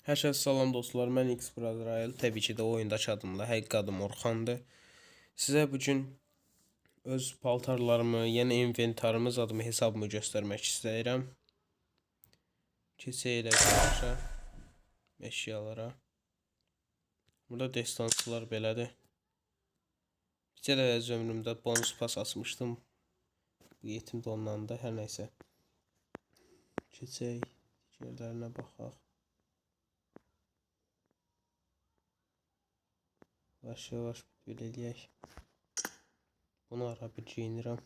Hər şey salam dostlar, mən X Brother. Təbii ki də oyundakı adımla həqiqi adım Orxandır. Sizə bu gün öz paltarlarımı, yəni inventarımız adımı hesabımı göstərmək istəyirəm. Keçək elə qarşıya əşyalara. Burada destanslar belədir. Bir də öz ömrümdə bonus pas açmışdım. Bu yetim də ondan da hər nəysə. Keçək digərlərinə baxaq. Yavaş-yavaş belə eləyək. Bunu ara bir giyinirəm.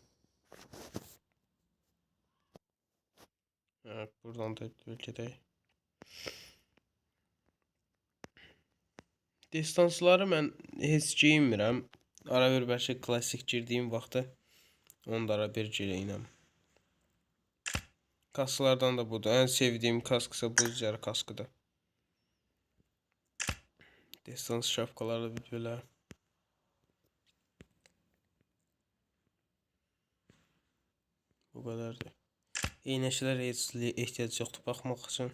Evet, buradan da gedək. Distansları mən heç giyinmirəm. Ara bir bəlkə klassik girdiyim vaxtı onu da ara bir giyinəm. Kasklardan da budur. En sevdiğim kask ise buz yarı kaskıdır. Distans şapkalarla videolar. Bu kadardır. İğneçilərə heç ehtiyac yoxdur baxmaq üçün.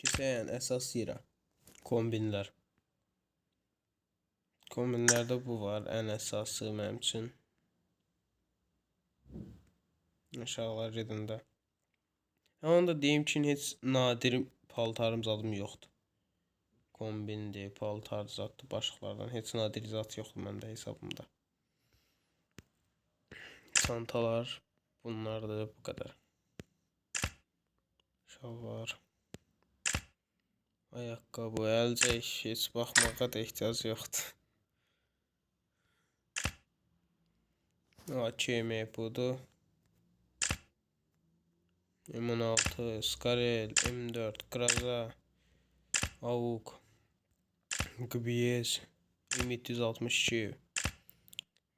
Keçək əsas yerə. Kombinlər. Kombinlərdə bu var, ən əsası mənim üçün. Aşağılar gedəndə. Onu da deyim ki, heç nadir paltarım zadım yoxdur. Kombindir, paltar zatdır, başlıqlardan heç nadir zat yoxdur məndə hesabımda. Çantalar bunlardır, bu kadar. Şalvar. Ayaqqabı, əlcək, heç baxmağa da ehtiyac yoxdur. AKM budur. M16, Skarel, M4, Graza, AUK, GBS, M762,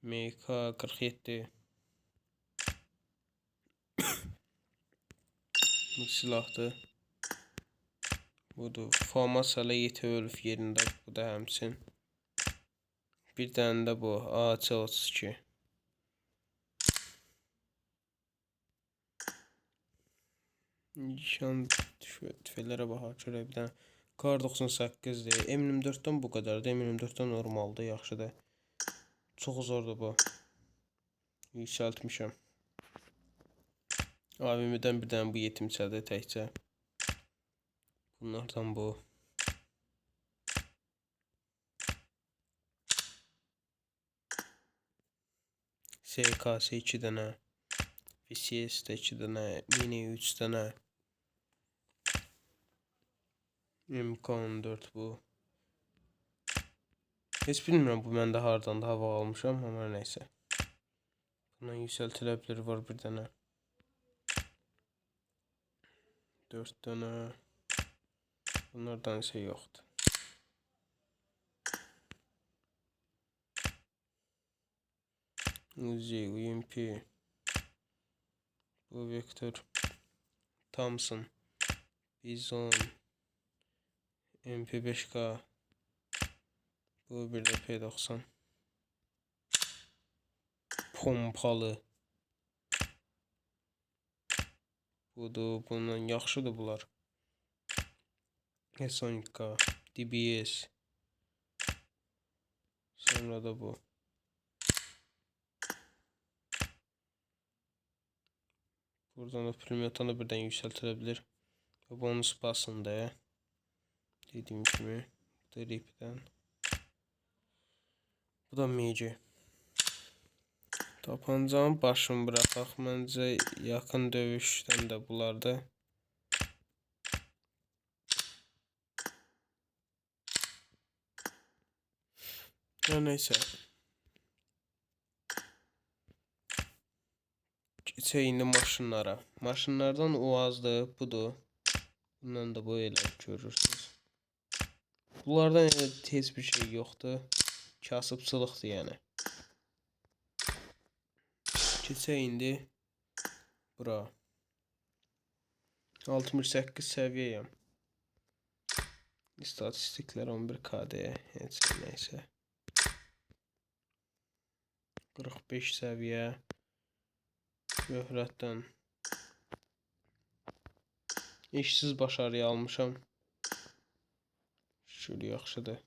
MK47. Bu silahdır. Budur. FAMAS hələ yeti ölüb yerində. Bu da həmçin. Bir dənə də bu AC32. Nişan tüfəklərə baxaq görək bir dənə. Kar 98'dir. M24'dan bu kadardır. M24'dan normaldır, yaxşıdır. Çox zordur bu. Yüksəltmişəm. AVM'dən bir dənə bu yetimçədir təkcə. Bunlardan bu. SKS 2 dənə. VCS 2 dənə. Mini 3 dənə. MK14 bu. Heç bilmirəm bu məndə hardan da hava almışam, amma nəysə. Bundan yüksəltilə bilər var bir dənə. 4 dənə. Bunlardan isə yoxdur. Uzi, UMP. Bu Vector. Thompson. Bizon. MP5K. Bu bir de P90. Pompalı. Budur, bundan yaxşıdır bunlar. S12K. DBS. Sonra da bu. Buradan da Primiyotan da birdən yüksəltilə bonus basında. Dediğim kimi. Bu da Rip'dən. Bu da MG. Tapancağın başını bıraxaq. Məncə yaxın dövüşdən də bunlardır. Ya neysə. Keçək indi maşınlara. Maşınlardan UAZ'dır, budur. Bundan da bu elə görürsünüz. Bunlardan tez bir şey yoxdur. Kasıbçılıqdır yəni. Keçək indi bura. 68 səviyyəyəm. İstatistiklər 11 KD. Heç nəysə. 45 səviyyə. Şöhrətdən İşsiz başarıya almışam. Şükür yaxşıdır.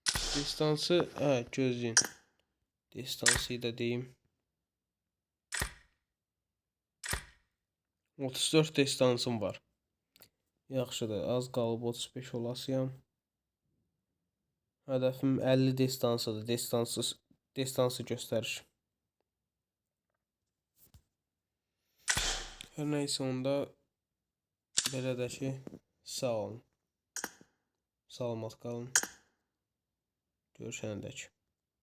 Distansı, gözləyin. Distansı da deyim. 34 distansım var. Yaxşıdır. Az qalıb 35 olasıyam. Hədəfim 50 distansıdır. Distansı göstərir. Hər nəysə onda belə də ki, sağ olun. Salamat qalın. Görüşənədək.